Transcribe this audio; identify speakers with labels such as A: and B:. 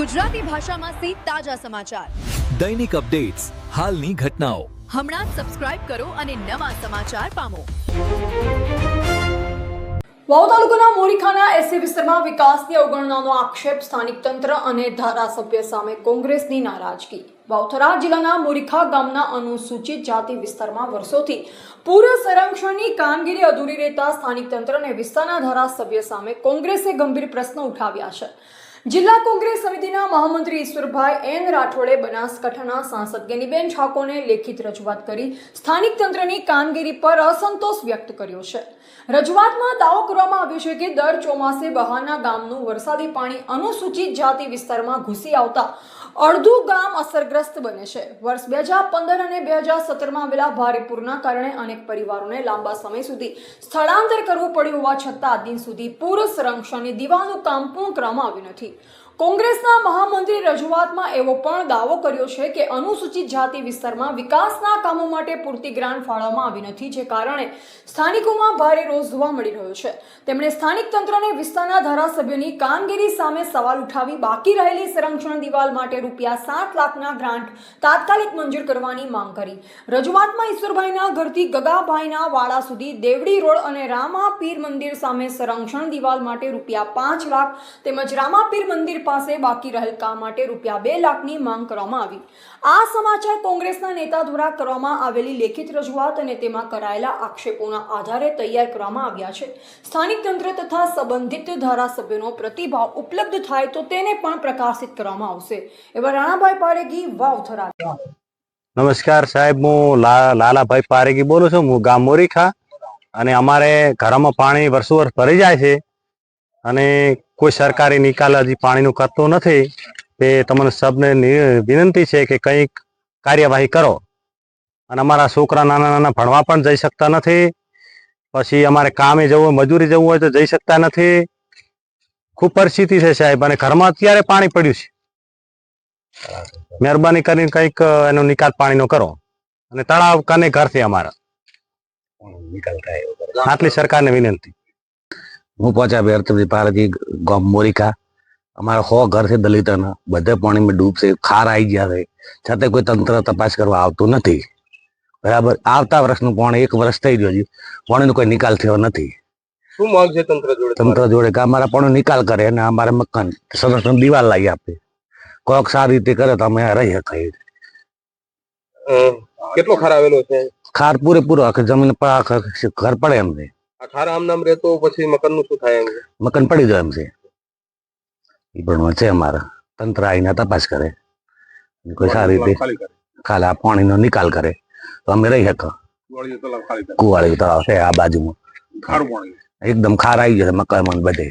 A: ગુજરાતી ભાષામાં સે તાજા સમાચાર,
B: દૈનિક અપડેટ્સ, હાલની ઘટનાઓ.
A: હમણાં જ સબસ્ક્રાઇબ કરો અને નવા સમાચાર પામો.
C: વાવ તાલુકાના મોરીખાના એસસી વિસ્તારમાં વિકાસની અવગણનાનો આક્ષેપ, સ્થાનિક તંત્ર અને ધારાસભ્ય સામે કોંગ્રેસની નારાજગી. વાવથરા જિલ્લાના મોરીખા ગામના અનુસૂચિત જાતિ વિસ્તારમાં વર્ષોથી પૂર સંરક્ષણની કામગીરી અધૂરી રહેતા સ્થાનિક તંત્ર અને વિસ્તારના ધારાસભ્ય સામે કોંગ્રેસે ગંભીર પ્રશ્નો ઉઠાવ્યા છે. જિલ્લા કોંગ્રેસ સમિતિના મહામંત્રી ઈશ્વરભાઈ એન રાઠોડે બનાસકાંઠાના સાંસદ ગેનીબેન ઠાકોરને લેખિત રજૂઆત કરી સ્થાનિક તંત્રની કામગીરી પર અસંતોષ વ્યક્ત કર્યો છે. રજૂઆતમાં દાવો કરવામાં આવ્યો છે કે દર ચોમાસે બહારના ગામનું વરસાદી પાણી અનુસૂચિત જાતિ વિસ્તારમાં ઘૂસી આવતા અડધું ગામ અસરગ્રસ્ત બને છે. વર્ષ 2015 અને 2017માં આવેલા ભારે પૂરના કારણે અનેક પરિવારોને લાંબા સમય સુધી સ્થળાંતર કરવું પડ્યું હોવા છતાં આજ દિન સુધી પૂર સંરક્ષણની દિવાલનું કામ પૂર્ણ કરવામાં આવ્યું નથી. કોંગ્રેસના મહામંત્રી રજૂઆતમાં એવો પણ દાવો કર્યો છે કે અનુસૂચિત જાતિ વિસ્તારમાં વિકાસના કામો માટે પૂરતી ગ્રાન્ટ ફાળવવામાં આવી નથી, જે કારણે સ્થાનિકોમાં ભારે રોષ જોવા મળી રહ્યો છે. તેમણે સ્થાનિક તંત્ર અને વિસ્તારના ધારાસભ્યોની કામગીરી સામે સવાલ ઉઠાવી બાકી રહેલી સંરક્ષણ દિવાલ માટે ₹7 લાખના ગ્રાન્ટ તાત્કાલિક મંજૂર કરવાની માંગ કરી. રજૂઆતમાં ઈશ્વરભાઈના ઘરથી ગગાભાઈના વાડા સુધી દેવડી રોડ અને રામાપીર મંદિર સામે સંરક્ષણ દિવાલ માટે ₹5 લાખ તેમજ રામાપીર મંદિર પાસે બાકી રહેલ કામ માટે ₹2 લાખની માંગ કરવામાં આવી. આ સમાચાર કોંગ્રેસના નેતા દ્વારા કરવામાં આવેલી લેખિત રજૂઆત અને તેમાં કરાયેલા આક્ષેપોના આધારે તૈયાર કરવામાં આવ્યા છે. સ્થાનિક તંત્ર તથા સંબંધિત ધારાસભ્યોનો પ્રતિભાવ ઉપલબ્ધ થાય તો તેને પણ પ્રકાશિત કરવામાં આવશે. એવા રાણાભાઈ પારેગી, વાવથરા.
D: નમસ્કાર સાહેબ, હું લાલાભાઈ પારેગી બોલું છું. હું ગામ મોરીખા અને અમારે ઘરમાં પાણી વર્ષો વર્ષ ભરી જાય છે અને કોઈ સરકારી નિકાલ હજી પાણીનું કરતું નથી. તે તમને સબને વિનંતી છે કે કંઈક કાર્યવાહી કરો. અને અમારા છોકરા નાના નાના ભણવા પણ જઈ શકતા નથી, પછી અમારે કામે જવું, મજૂરી જવું હોય તો જઈ શકતા નથી. ખૂબ પરિસ્થિતિ છે સાહેબ, અને ઘરમાં અત્યારે પાણી પડ્યું છે. મહેરબાની કરીને કંઈક એનો નિકાલ પાણીનો કરો. અને તળાવ કને ઘર છે અમારા, નિકાલ થાય આટલી સરકારને વિનંતી.
E: હું પહોંચ્યા અર્થભાઈ પારેગી, ગામ મોરીખા. અમારા 100 ઘર છે દલિતોના, બધે પાણીમાં ડૂબશે, ખાર આવી ગયા છે, છતાં કોઈ તંત્ર તપાસ કરવા આવતું નથી. બરાબર, આવતા વર્ષનું પાણી 1 વર્ષ થઈ ગયો છે, પાણીનો કોઈ નિકાલ થયો નથી.
F: શું માંગ છે તંત્ર જોડે
E: કે અમારા પાણી નિકાલ કરે અને અમારે મકાન સંરક્ષણ દિવાલ લાવી આપે. કોઈક સારી રીતે કરે તો અમે રહી શકાય.
F: કેટલો ખાર આવેલો છે?
E: ખાર પૂરેપૂરો આખી જમીન ઘર પડે એમ છે.
F: આ ખાર આમ નામ રહેતો પછી મકાન નું શું થાય એમ છે?
E: મકાન પડી જાય એમ છે. એ પણ છે અમારા તંત્ર આવીને તપાસ કરે, કોઈ સારી રીતે ખાલી આ પાણીનો નિકાલ કરે તો અમે રહી શકીએ. કુવાળી તળાવ છે આ બાજુમાં, એકદમ ખાર આવી જશે મકાનમાં બધે.